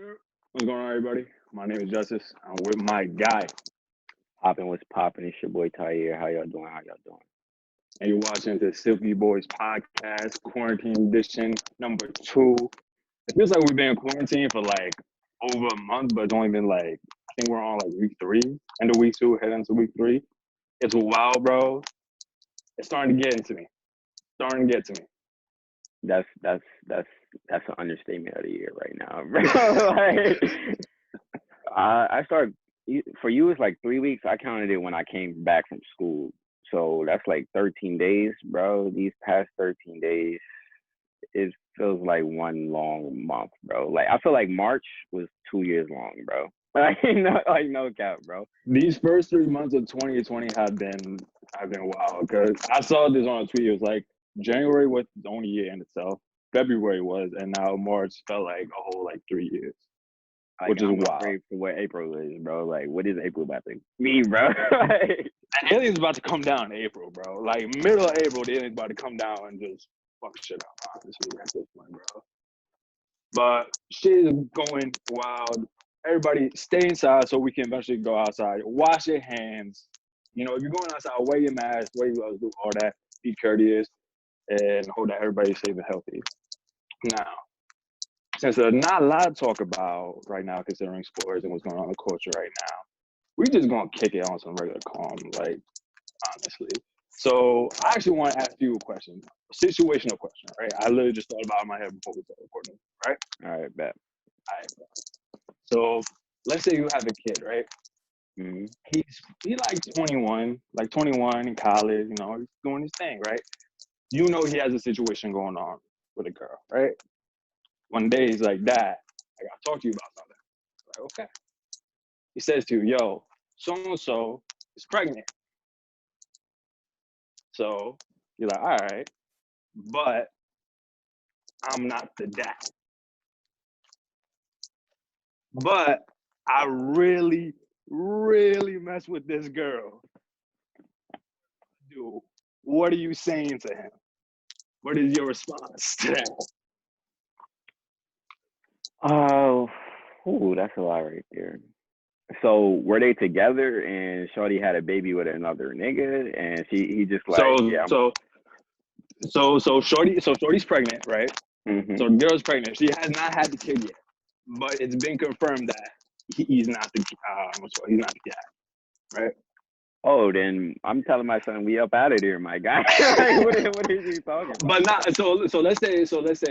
Yeah. What's going on, everybody? My name is Justice. I'm with my guy, Popping what's popping? It's your boy Tyaire. How y'all doing? How y'all doing? and you're watching the Silky Boys podcast, quarantine edition number 2. It feels like we've been in quarantine for like over a month, but it's only been like, I think we're on like week 3, end of week 2, heading into week 3. It's wild, bro. It's starting to get into me. Starting to get to me. That's an understatement of the year right now, bro. Like, I started for you. It's like 3 weeks. I counted it when I came back from school, so that's like 13 days, bro. These past 13 days, it feels like one long month, bro. Like I feel like March was 2 years long, bro. Like no cap, bro. These first 3 months of 2020 have been wild because I saw this on a tweet. It was like January was the only year in itself. February was, and now March felt like a whole like 3 years, Like which is I'm wild. afraid for what April is, bro. Like what is April about to mean, bro? Like, And aliens about to come down in April, bro. Like middle of April, the aliens about to come down and just fuck shit up. Honestly, at this point, bro. But shit is going wild. Everybody stay inside so we can eventually go outside. Wash your hands. You know, if you're going outside, wear your mask, wear your gloves, do all that. Be courteous and hope that everybody's safe and healthy. Now, since there's not a lot to talk about right now, considering sports and what's going on in the culture right now, we just gonna kick it on some regular calm, like honestly. So I actually want to ask you a question, a situational question, right? I literally just thought about it in my head before we started recording, right? all right, bet. All right. So let's say you have a kid, right? Mm-hmm. He like 21 in college, you know, he's doing his thing, right? You know he has a situation going on with a girl, right? One day he's like, Dad, I gotta talk to you about something. Like, okay. He says to you, yo, so and so is pregnant. So you're like, all right, but I'm not the dad. But I really, really mess with this girl. Dude, what are you saying to him? What is your response to that? Oh, that's a lot right there. So were they together and Shorty had a baby with another nigga and he just like, yeah, Shorty's pregnant, right? mm-hmm. So the girl's pregnant. She has not had the kid yet, but it's been confirmed that he's not the dad, right? Oh, then I'm telling my son we up out of there, my guy. Like, what is he talking about? But not so let's say I'll throw this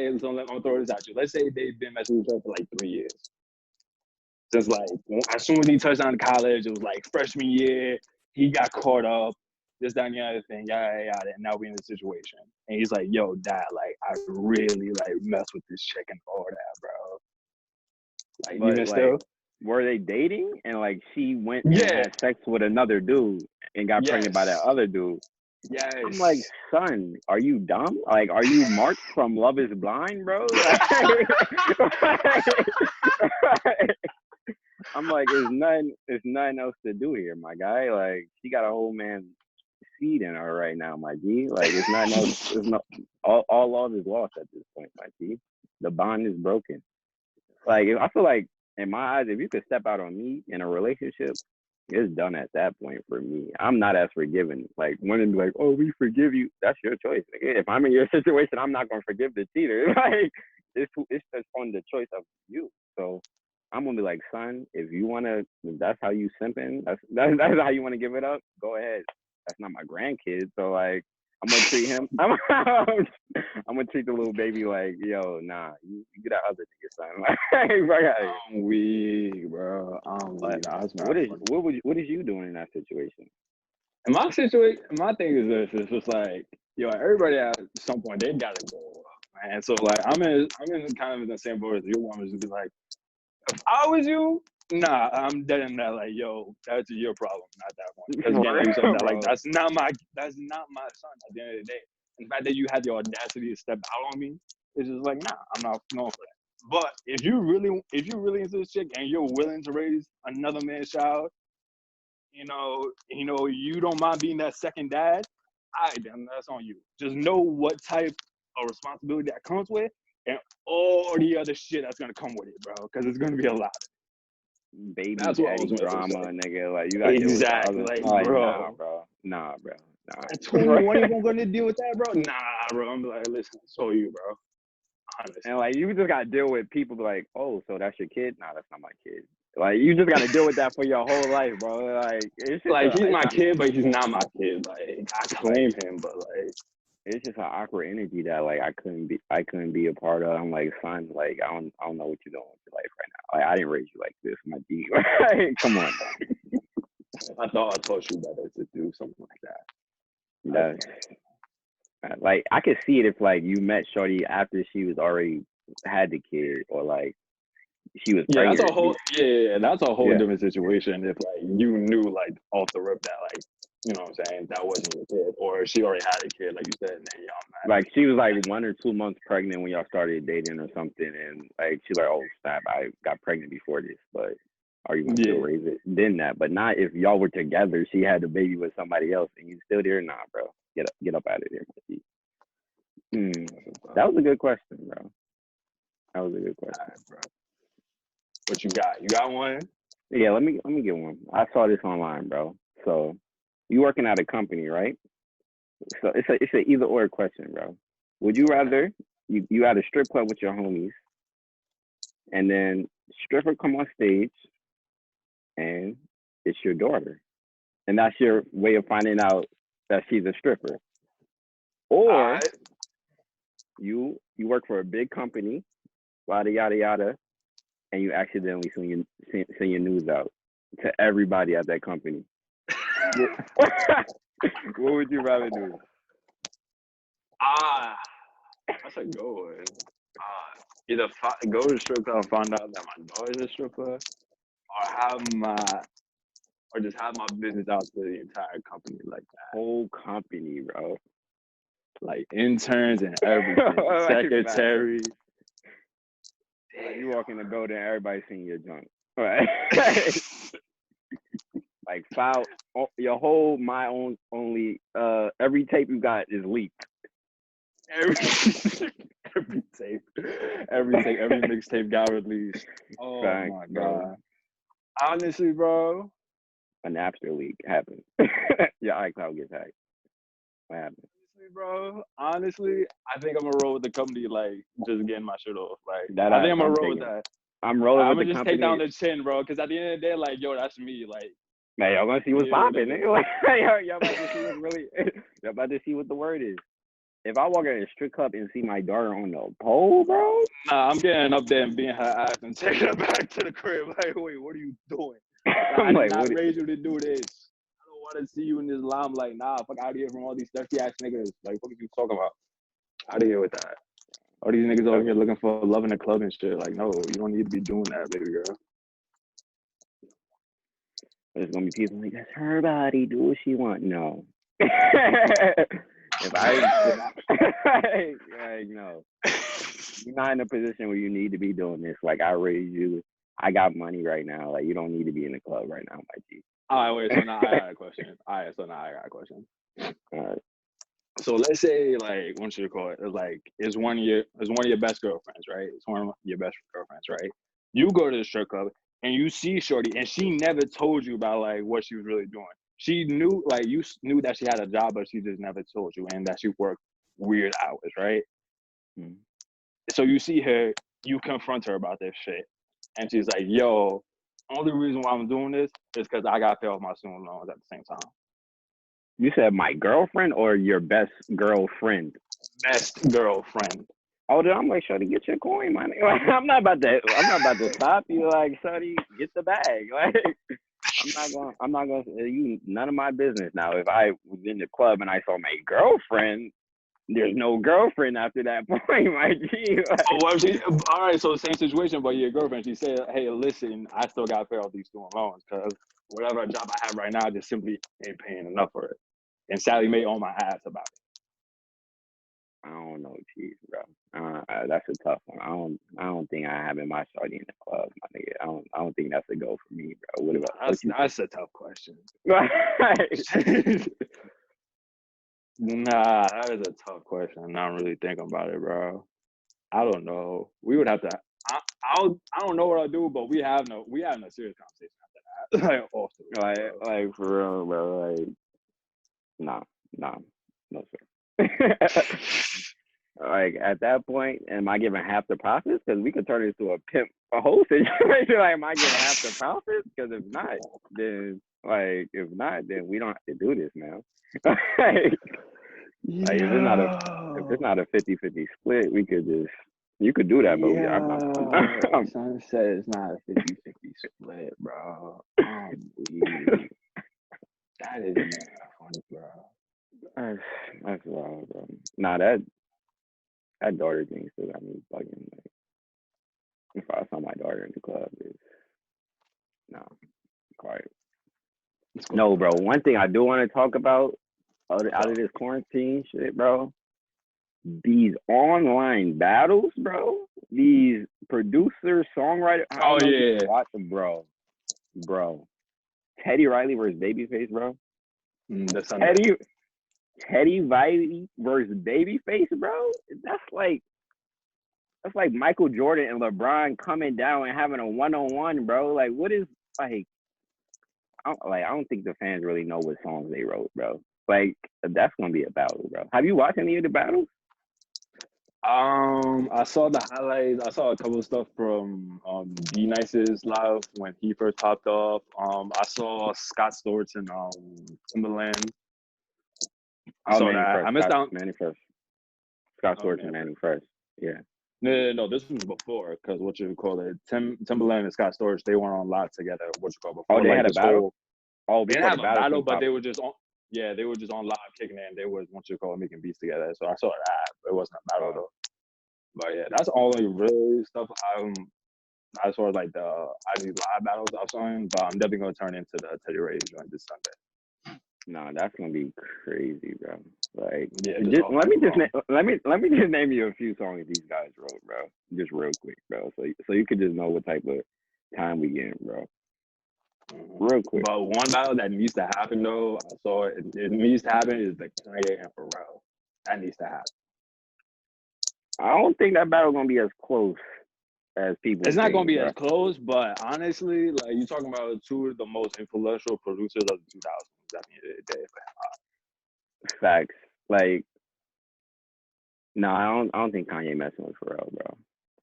at you. Let's say they've been messing with each other for like 3 years. Just like as soon as he touched down to college, it was like freshman year, he got caught up, this, that, and the other thing, yada yada, and now we're in this situation. And he's like, yo, Dad, like I really like mess with this chick and all that, bro. Like But even like, still. were they dating and like she went and Yeah. had sex with another dude and got pregnant by that other dude? Yes. I'm like, son, are you dumb? Like, are you Mark from Love Is Blind, bro? I'm like, there's nothing else to do here, my guy. Like, she got a whole man seed in her right now, my G. Like, it's nothing else. It's not all love is lost at this point, my G. The bond is broken. Like, I feel like in my eyes, if you could step out on me in a relationship, it's done at that point for me. I'm not as forgiving. Like women be like, "Oh, we forgive you." That's your choice. Like, if I'm in your situation, I'm not gonna forgive the cheater. Like it's just on the choice of you. So I'm gonna be like, son, if that's how you simping. That's how you wanna give it up. Go ahead. That's not my grandkid. So like, I'm gonna treat him. I'm gonna treat the little baby like, yo, nah, you get that other nigga, son. Like, I'm weak, bro. What is you doing in that situation? In my situation, my thing is this: it's just like, yo, everybody at some point they gotta go, man. So like, I'm in kind of in the same boat as you. Want to be like, if I was you, nah, I'm dead in that. Like, yo, that's your problem, not that one. Because again, like you said, that, like that's not my son. At the end of the day, and the fact that you had the audacity to step out on me, it's just like, nah, I'm not going for that. But if you really into this chick and you're willing to raise another man's child, you know, you don't mind being that second dad, then that's on you. Just know what type of responsibility that comes with, and all all the other shit that's gonna come with it, bro. Because it's gonna be a lot. Baby That's what I was daddy meant to drama, say. nigga. Like you gotta deal with the Exactly, other. like, Like, bro. nah, bro. At 21, you gonna deal with that, bro? Nah, bro. I'm like, listen, so you, bro. Honestly. And like you just gotta deal with people like, oh, so that's your kid? Nah, that's not my kid. Like you just gotta deal with that for your whole life, bro. Like it's just like he's my kid, but he's not my kid. Like I claim him, but like it's just an awkward energy that like I couldn't be a part of. I'm like, son, like I don't know what you're doing with your life right now. Like I didn't raise you like this, my G. Like, come on. I thought I taught you better to do something like that. Like I could see it if like you met Shorty after she was already had the kid or like she was pregnant. That's a whole different situation if like you knew like off the rip that like, you know what I'm saying, that wasn't your kid, or she already had a kid, like you said, and then y'all met. Like she was like 1 or 2 months pregnant when y'all started dating or something, and like she's like, oh snap, I got pregnant before this, but are you gonna still raise it? Then that, but not if y'all were together, she had the baby with somebody else and you still there. Nah, bro, get up out of there, That was a good question, bro. That was a good question. Right, bro. What you got? You got one? Yeah, let me get one. I saw this online, bro. So you working at a company, right? So it's a either or question, bro. Would you rather you at a strip club with your homies, and then stripper come on stage, and it's your daughter, and that's your way of finding out that she's a stripper, or you work for a big company, yada yada yada, and you accidentally send your news out to everybody at that company. What would you rather do? That's a good one. Either go to the strip club and find out that my daughter's a stripper, or just have my business out to the entire company like that. Whole company, bro. Like interns and everything. Secretary. Like you walk in the building, everybody seeing your junk. Right. Like file your whole my own only every tape you got is leaked. Every tape, every mixtape got released. Oh Thanks, my god! Bro. Honestly, bro, a Napster leak happened. Your iCloud gets hacked. What happened? Honestly, I think I'm gonna roll with the company, like just getting my shit off. Like that, I think I'm gonna roll with that. I'm rolling with the company. I'm gonna just take down the chin, bro, because at the end of the day, like, yo, that's me. Like, man, y'all gonna see what's popping. Y'all about to see what's really. Y'all about to see what the word is. If I walk in a strip club and see my daughter on the pole, bro. Nah, I'm getting up there and being her ass and taking her back to the crib. Like, wait, what are you doing? I did not raise you to do this. I don't want to see you in this limelight. Nah, fuck out of here from all these thirsty ass niggas. Like, what are you talking about? Out of here with that. All these niggas over here looking for love in the club and shit. Like, no, you don't need to be doing that, baby girl. There's gonna be people like, that's her body. Do what she want. No. If I like, no, you're not in a position where you need to be doing this. Like, I raised you. I got money right now. Like, you don't need to be in the club right now, my G. All right, wait. So now I got a question. All right. So let's say, like, what should you call it? It's like, it's one of your best girlfriends, right? It's one of your best girlfriends, right? You go to the strip club and you see Shorty, and she never told you about like what she was really doing. She knew, like, you knew that she had a job, but she just never told you, and that she worked weird hours, right? Mm-hmm. So you see her, you confront her about this shit, and she's like, yo, only reason why I'm doing this is because I got to pay off my student loans at the same time. You said my girlfriend or your best girlfriend? Best girlfriend. Oh, then I'm like, Shorty, get your coin, man. Like, I'm not about to stop you. Like, Shorty, get the bag. Like, I'm not gonna you none of my business. Now, if I was in the club and I saw my girlfriend, there's no girlfriend after that point, my G. Like, all right, so same situation, but your girlfriend, she said, hey, listen, I still got to pay off these student loans because whatever job I have right now, I just simply ain't paying enough for it. And Sally may own my ass about it. I don't know, geez, bro. That's a tough one. I don't think I have my Shorty in the club, my nigga. I don't think that's a go for me, bro. What about that's a tough question. Nah, that is a tough question. I'm not really thinking about it, bro. I don't know. We would have to. I don't know what I'll do, but we have no serious conversation after that. Like off the road, bro. Like for real, bro. Like, nah, no sir. Like at that point, am I giving half the profits? Because we could turn it into a whole situation. Like, am I giving half the profits? Because if not, then we don't have to do this now. Like, if it's not a 50-50 split, you could do that, but I'm trying to say it's not a 50-50 split, bro. That is funny, bro. That's wild, bro. Nah, that daughter thing still got me bugging. Like, if I saw my daughter in the club, quiet. No, bro. One thing I do want to talk about out of this quarantine shit, bro. These online battles, bro. These producers, songwriters. Oh yeah. Watch them, bro. Teddy Riley versus Babyface, bro. Teddy Riley versus Babyface, bro. That's like Michael Jordan and LeBron coming down and having a one-on-one, bro. Like, what is like? I don't think the fans really know what songs they wrote, bro. Like, that's gonna be a battle, bro. Have you watched any of the battles? I saw the highlights. I saw a couple of stuff from D Nice's live when he first popped off. I saw Scott Storch and Timbaland. I saw that. I missed out. Manny first. Scott Storch and Manny first. Yeah. No. This was before because Timbaland and Scott Storch, they weren't on live together. Before. Oh, they had a battle. They didn't have a battle, but they were just on. Yeah, they were just on live kicking it, and they was making beats together. So I saw that. It wasn't a battle though. But yeah, that's all like really stuff as far as like the IG live battles I've seen. But I'm definitely gonna turn into the Teddy Ray joint this Sunday. Nah, that's gonna be crazy, bro. Like, yeah, let me just name you a few songs these guys wrote, bro. Just real quick, bro. So you could just know what type of time we getting, bro. Real quick. But one battle that needs to happen though, I saw it needs to happen is the Kanye and Pharrell. That needs to happen. I don't think that battle gonna be as close as people. It's not gonna be as close, but honestly, like you're talking about two of the most influential producers of the 2000s at the end of the day. Facts. Like, no, I don't think Kanye messing with Pharrell, bro.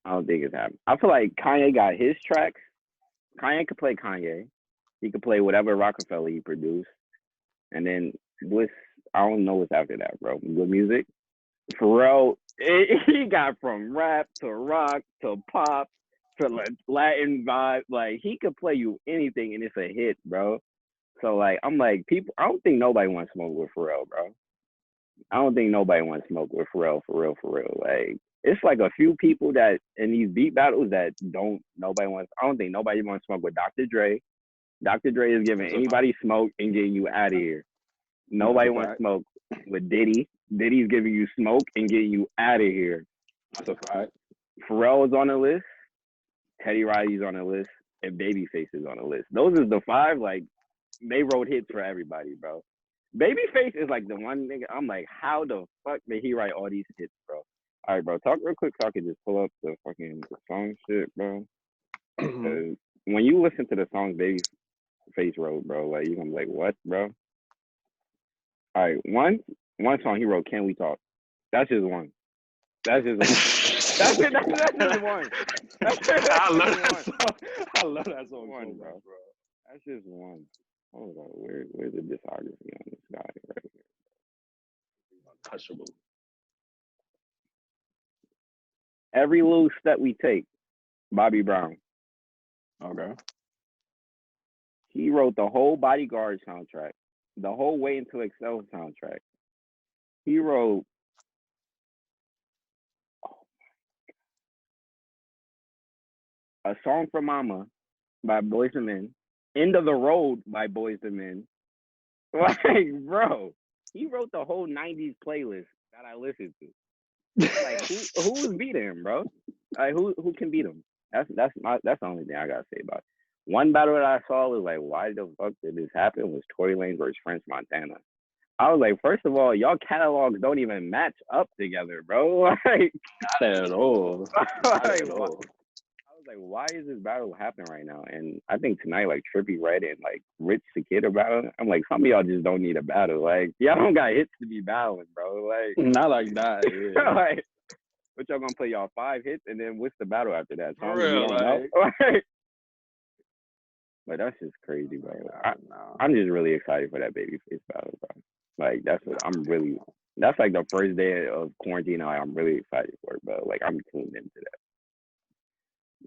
I don't think it's happening. I feel like Kanye got his tracks. Kanye could play Kanye. He could play whatever Rockefeller he produced. And then I don't know what's after that, bro. Good music. Pharrell, he got from rap to rock to pop to Latin vibe. Like, he could play you anything and it's a hit, bro. So, like, I'm like, I don't think nobody wants to smoke with Pharrell, bro. I don't think nobody wants to smoke with Pharrell, for real. Like, it's like a few people that in these beat battles that I don't think nobody wants to smoke with Dr. Dre. Dr. Dre is giving anybody smoke and getting you out of here. Nobody wants to smoke with Diddy. Diddy's giving you smoke and getting you out of here. That's a fact. Pharrell is on the list. Teddy Riley's on the list. And Babyface is on the list. Those are the five, like, they wrote hits for everybody, bro. Babyface is like the one nigga, I'm like, how the fuck did he write all these hits, bro? All right, bro, talk real quick so I can just pull up the fucking song shit, bro. When you listen to the songs Babyface wrote, bro, like, you're gonna be like, what, bro? All right, one song he wrote, Can We Talk? That's just one. That's just one. That's one. I love that song, bro. That's just one. Hold on, where's the discography on this guy right here? Untouchable. Every Little Step We Take, Bobby Brown. Okay. He wrote the whole Bodyguard soundtrack, the whole Wait Until Excel soundtrack. He wrote A Song for Mama by Boyz II Men, End of the Road by Boyz II Men. Like, bro, he wrote the whole 90s playlist that I listened to. Like, who was beating him, bro? Like, who can beat him? That's the only thing I gotta say about it. One battle that I saw was like, why the fuck did this happen? Was Tory Lanez versus French Montana. I was like, first of all, y'all catalogs don't even match up together, bro. Like, Not at all. Not like, at all. I was like, why is this battle happening right now? And I think tonight, like Trippy Red and like Rich the Kid are battling. I'm like, some of y'all just don't need a battle. Like, y'all don't got hits to be battling, bro. Like, Not like that. Yeah. like, what y'all gonna play y'all 5 hits and then what's the battle after that? For Songs you real, don't know? like, Like, that's just crazy, bro. nah. I'm just really excited for that Babyface battle, bro. Like, that's what I'm really. That's like the first day of quarantine. I'm really excited for it, bro. Like, I'm tuned into that.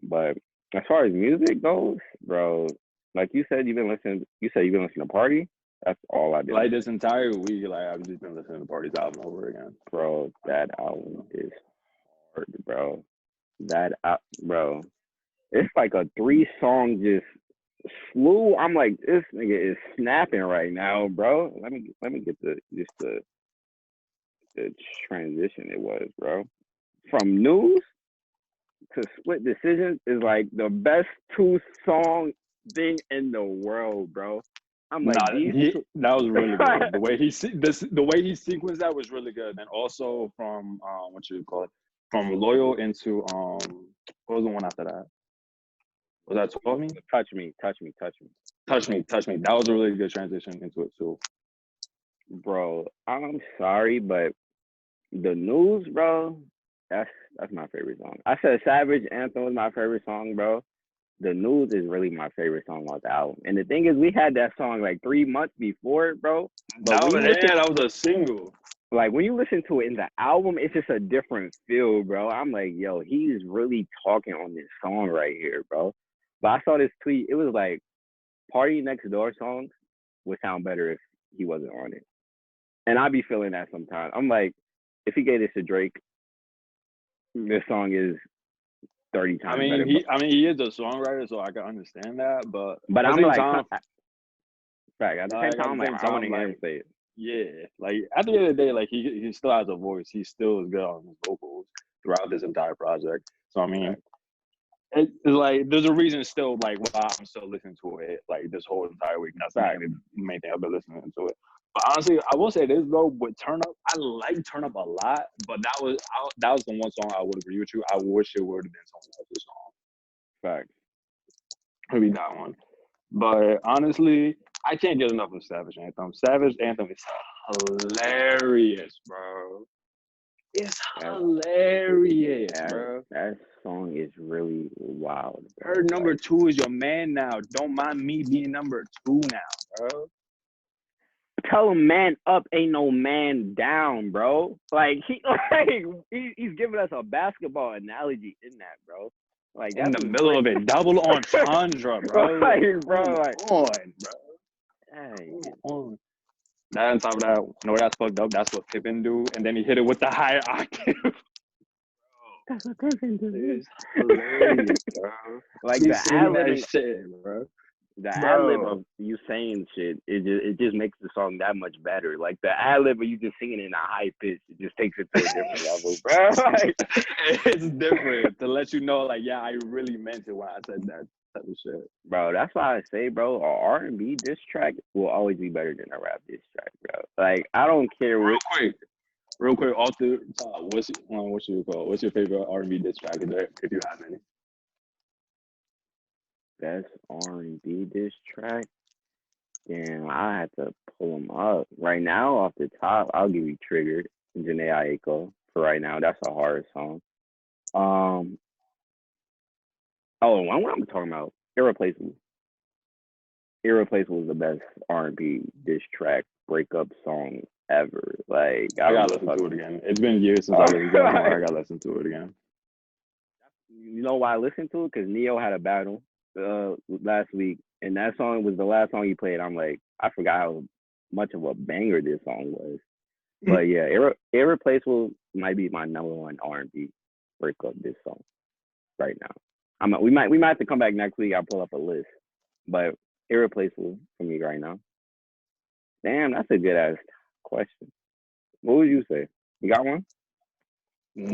But as far as music goes, bro, like you said, you've been listening. You said you've been listening to Party. That's all I've been. Like this entire week, like I've just been listening to Party's album over again. Bro, that album is hard, bro. Bro, it's like a 3-song just slew. I'm like, this nigga is snapping right now, bro. Let me get the transition it was, bro. From News to Split Decisions is like the best 2-song thing in the world, bro. I'm like, that was really good. The way he sequenced that was really good. And also from what you call it, from Loyal into what was the one after that? Was that 12 Me? Touch me. That was a really good transition into it too. Bro, I'm sorry, but the News, bro, that's my favorite song. I said Savage Anthem was my favorite song, bro. The News is really my favorite song on the album. And the thing is, we had that song like 3 months before, bro. That was a single. Like, when you listen to it in the album, it's just a different feel, bro. I'm like, yo, he's really talking on this song right here, bro. But I saw this tweet. It was like, Party Next Door songs would sound better if he wasn't on it. And I be feeling that sometimes. I'm like, if he gave this to Drake, this song is 30 times better. He is a songwriter, so I can understand that. But I'm like, time, at the same time, I want to hear him say it. Yeah, like at the end of the day, like he still has a voice. He still is good on his vocals throughout this entire project. So I mean, it's like there's a reason still like why I'm still listening to it like this whole entire week. That's the main thing I've been listening to it. But honestly, I will say this though, with Turn Up, I like Turn Up a lot, but that was the one song I would agree with you. I wish it would have been someone else's song. Fact. Maybe that one. But honestly, I can't get enough of Savage Anthem. Savage Anthem is hilarious, bro. It's hilarious, bro. That song is really wild. Bro. Her number 2 is your man now. Don't mind me being number 2 now, bro. Tell him man up ain't no man down, bro. Like he's giving us a basketball analogy in that, bro. Like in the middle of it, double entendre, bro. Like, bro, bro. Hey, on. That on top of that, you know that's fucked up. That's what Pippen do, and then he hit it with the higher octave. That's what Pippen do. It's hilarious, bro. Like the ad-lib shit, bro. The ad-lib of you saying shit, it just makes the song that much better. Like the ad-lib of you just singing in a high pitch, it just takes it to a different level, bro. Like, it's different to let you know, like, yeah, I really meant it when I said that type of shit. Bro, that's why I say, bro, a R&B diss track will always be better than a rap diss track, bro. Like, I don't care. Real quick, off the top, what's your favorite R&B diss track if you have any? Best R&B diss track? Damn, I had to pull them up. Right now, off the top, I'll give you Triggered, Janae Aiko. For right now, that's a hard song. What I'm talking about, Irreplaceable. Irreplaceable is the best R&B diss track breakup song ever. Like, I gotta listen to it again. It's been years since I listened to it. I gotta listen to it again. You know why I listened to it? Because Neo had a battle last week, and that song was the last song he played. I'm like, I forgot how much of a banger this song was. But yeah, Irreplaceable might be my number 1 R&B breakup diss song right now. We might have to come back next week. I'll pull up a list, but Irreplaceable for me right now. Damn, that's a good ass question. What would you say? You got one?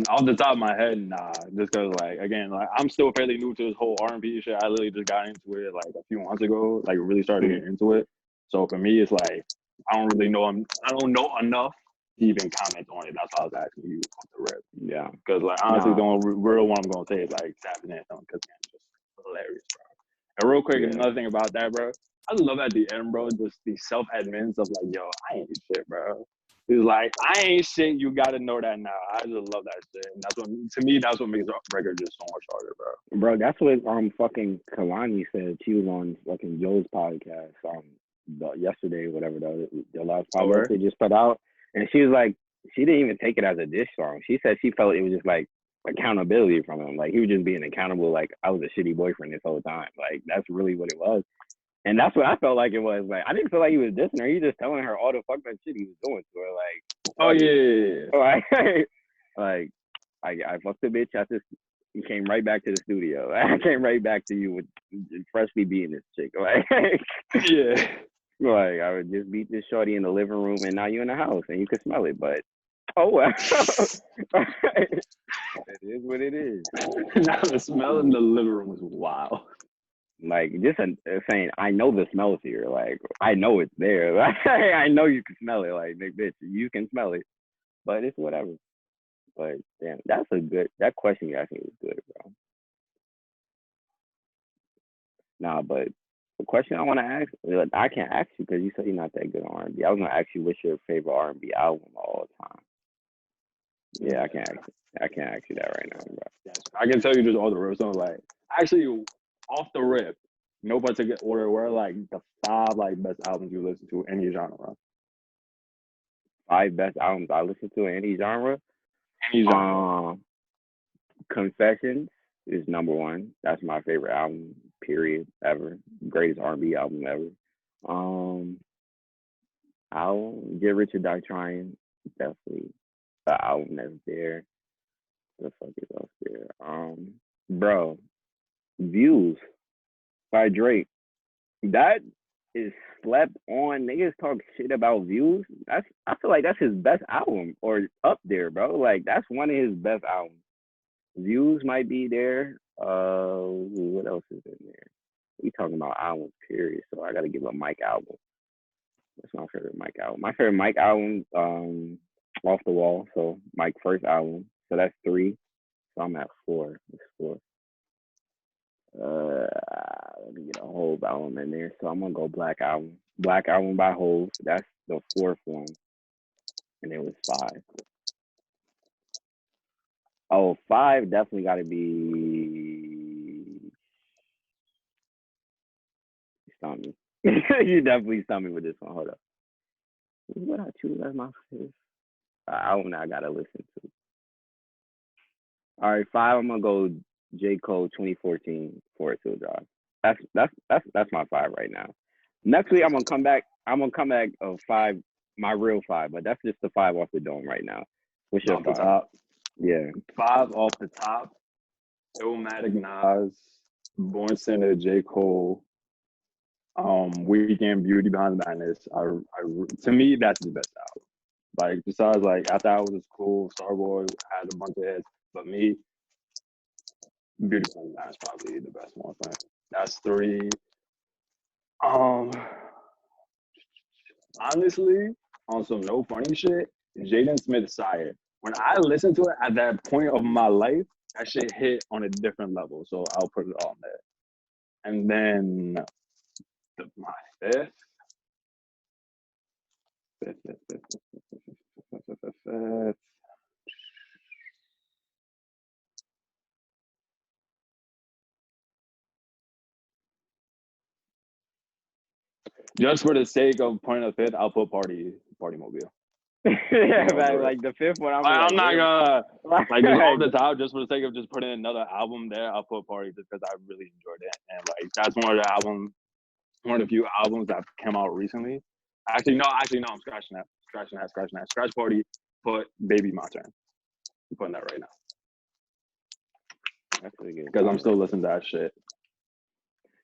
Off the top of my head, nah. Just cause, like, again, like I'm still fairly new to this whole R&B shit. I literally just got into it like a few months ago. Like, really started getting into it. So for me, it's like I don't really know him. I don't know enough to even comment on it. That's why I was asking you off the rip. Yeah. Because like honestly, the only real one I'm gonna say is like Savage Anthem because man, just hilarious, bro. And real quick, another thing about that, bro. I love at the end, bro, just the self-admins of like, yo, I ain't shit, bro. He's like, I ain't shit. You gotta know that now. I just love that shit, and that's what to me. That's what makes the record just so much harder, bro. Bro, that's what fucking Kalani said. She was on fucking Joe's podcast yesterday, whatever the last podcast they just put out, and she was like, she didn't even take it as a diss song. She said she felt it was just like accountability from him. Like he was just being accountable. Like I was a shitty boyfriend this whole time. Like that's really what it was. And that's what I felt like it was. Like I didn't feel like he was dissing her. He was just telling her all the fucked up shit he was doing to her. Like, oh yeah, like I fucked the bitch. He came right back to the studio. I came right back to you with freshly beating this chick. Like, yeah. Like I would just beat this shorty in the living room, and now you're in the house and you can smell it. But oh well, it is what it is. Now the smell in the living room is wild. Like just saying, I know the smell's here. Like I know it's there. Like, I know you can smell it. Like bitch, you can smell it. But it's whatever. But damn, that question you asked me was good, bro. Nah, but the question I want to ask, I can't ask you because you said you're not that good on R&B. I was gonna ask you what's your favorite R&B album of all time. Yeah, I can't ask you that right now, bro. Yes, I can tell you just all the rips. So like actually off the rip, no particular order. Where like the 5 like best albums you listen to any genre. 5 best albums I listen to in any genre. Any genre. Confessions is number 1. That's my favorite album, period, ever. Greatest R&B album ever. Album Get Rich or Die Trying, definitely the album that's there. What the fuck is else there? Bro, Views by Drake. That is slept on. Niggas talk shit about Views. I feel like that's his best album or up there, bro. Like that's one of his best albums. Views might be there. What else is in there? We talking about albums, period. So I gotta give a Mike album. That's my favorite Mike album. My favorite Mike album, Off the Wall. So Mike first album. So that's 3. So I'm at 4. It's 4. Let me get a whole album in there. So I'm gonna go Black Album. Black Album by Hove. That's the 4th one. And it was 5. Oh, 5 definitely gotta be. You stumped me. You definitely stumped me with this one. Hold up. What I choose as my favorite album I gotta listen to. All right, 5. I'm gonna go J. Cole 2014 Forest Hill Drive. That's my 5 right now. Next week I'm gonna come back of 5, my real 5, but that's just the 5 off the dome right now. What's your 5? Top? Yeah. 5 off the top. Illmatic Nas, Born Sinner, J. Cole, Weekend, Beauty Behind the Madness. To me, that's the best album. Like besides, like After Hours is cool. Starboy had a bunch of hits, but me, Beauty Behind the Madness is probably the best one. That's 3. Honestly, on some no funny shit, Jaden Smith Sire. When I listened to it at that point of my life, that shit hit on a different level. So I'll put it on there. And then my 5th. Just for the sake of point of 5th, I'll put Party Mobile. Yeah, man, like the 5th one. I'm not gonna like just off the top, just for the sake of just putting another album there. I'll put Party just because I really enjoyed it, and like that's one of the few albums that came out recently. Actually, no, I'm scratching that. Scratch Party, put Baby My Turn. I'm putting that right now. That's really good. Because I'm still listening to that shit.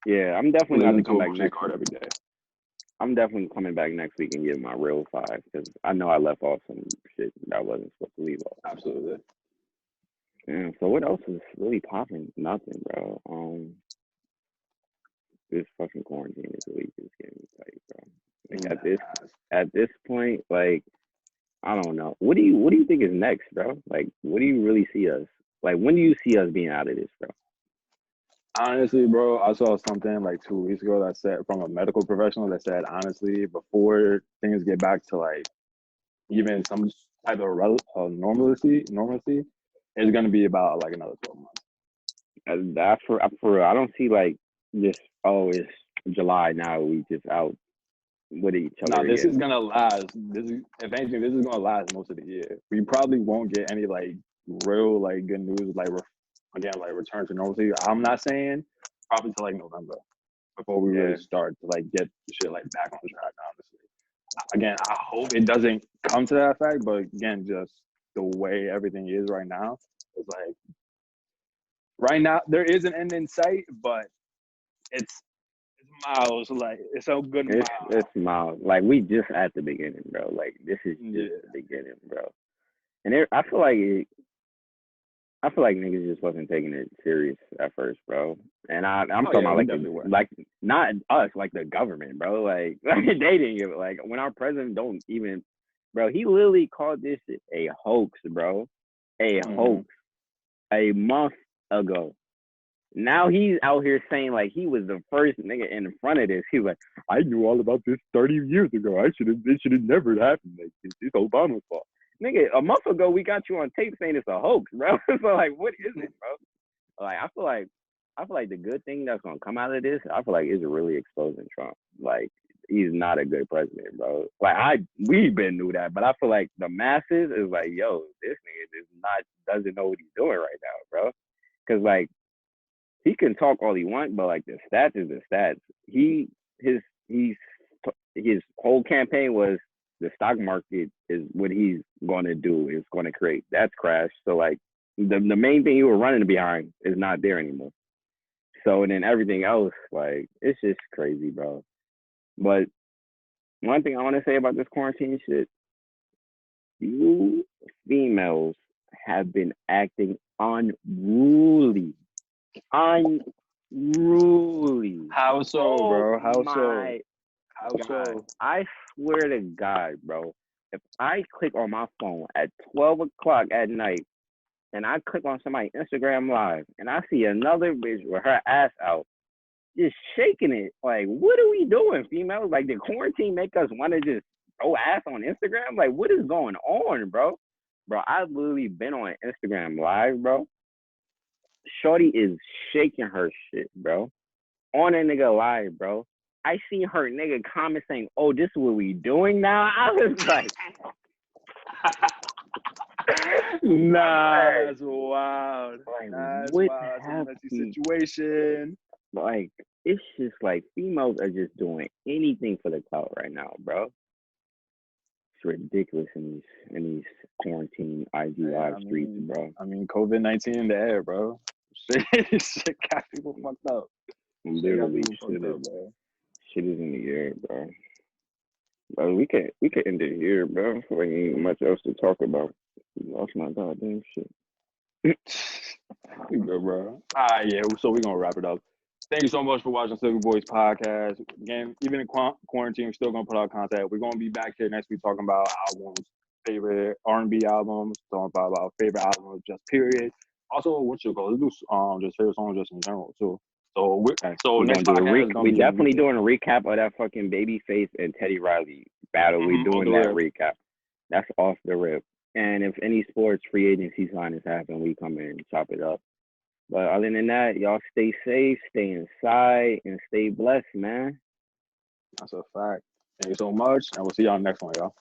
Yeah, I'm definitely going to come back next week every day. I'm definitely coming back next week and give my real 5 because I know I left off some shit that I wasn't supposed to leave off. Absolutely. Yeah, so what else is really popping? Nothing, bro. this fucking quarantine this week is getting me tight, bro. Like Nah, at this point, like I don't know. What do you think is next, bro? Like, what do you really see us? Like, when do you see us being out of this, bro? honestly, bro, I saw something like 2 weeks ago that said from a medical professional that said honestly, before things get back to like even some type of normalcy, it's gonna be about like another 12 months. For real, I don't see like this. Oh, it's July now. We just out with each No, other this again. is gonna last. This is, if anything, this is gonna last most of the year. We probably won't get any like real like good news, like again, like return to normalcy. I'm not saying probably till like November before we really Yeah, start to like get shit like back on track. Honestly, again, I hope it doesn't come to that fact, but again, just the way everything is right now, it's like right now there is an end in sight, but it's miles. Like it's a good mile. it's mild. Like we just at the beginning, bro. Like this is Yeah. just the beginning, bro. And I feel like niggas just wasn't taking it serious at first, bro. And I'm talking Yeah, about we like definitely were. like not us, like the government, bro. Like they didn't give it. Like when our president don't even, bro. He literally called this shit a hoax, bro. A hoax a month ago. Now he's out here saying like he was the first nigga in front of this. He was like, I knew all about this 30 years ago. It should have never happened. Like it's Obama's fault. Nigga, a month ago we got you on tape saying it's a hoax, bro. So like, what is it, bro? Like I feel like the good thing that's gonna come out of this, I feel like is really exposing Trump. Like he's not a good president, bro. Like we've been knew that, but I feel like the masses is like, yo, this nigga doesn't know what he's doing right now, bro. Cause like he can talk all he wants, but like the stats is the stats. His whole campaign was the stock market is what he's going to do, is going to create. That's crashed. So like the main thing you were running behind is not there anymore. So and then everything else, like it's just crazy, bro. But one thing I want to say about this quarantine shit, you females have been acting unruly. Unruly. How so, bro? How so? How God, so? I swear to God, bro. If I click on my phone at 12 o'clock at night and I click on somebody's Instagram live and I see another bitch with her ass out, just shaking it. Like, what are we doing, females? Like, did quarantine make us want to just throw ass on Instagram? Like, what is going on, bro? Bro, I've literally been on Instagram live, bro. Shorty is shaking her shit, bro. On a nigga live, bro. I see her nigga comment saying, "Oh, this is what we doing now." I was like, Nah, that's wild. like That's what wild. That's a happened? messy situation. Like, it's just like females are just doing anything for the clout right now, bro. It's ridiculous in these quarantine IG live streets, bro. I mean, COVID-19 in the air, bro. Shit got people fucked up. Literally, shit is in the air, bro. But we can end it here, bro. There ain't much else to talk about. Lost my goddamn shit. We good, bro. All right, yeah. So we're gonna wrap it up. Thank you so much for watching Silky Boys podcast. Again, even in quarantine, we're still gonna put out content. We're gonna be back here next week talking about albums, favorite R&B albums, talking about our favorite albums, just period. Also, what you go? Let's do just favorite songs just in general too. So next podcast is gonna we be definitely doing a recap of that fucking Babyface and Teddy Riley battle. We doing that recap. That's off the rip. And if any sports free agency signings happen, we come in and chop it up. But other than that, y'all stay safe, stay inside, and stay blessed, man. That's a fact. Thank you so much, and we'll see y'all next one, y'all.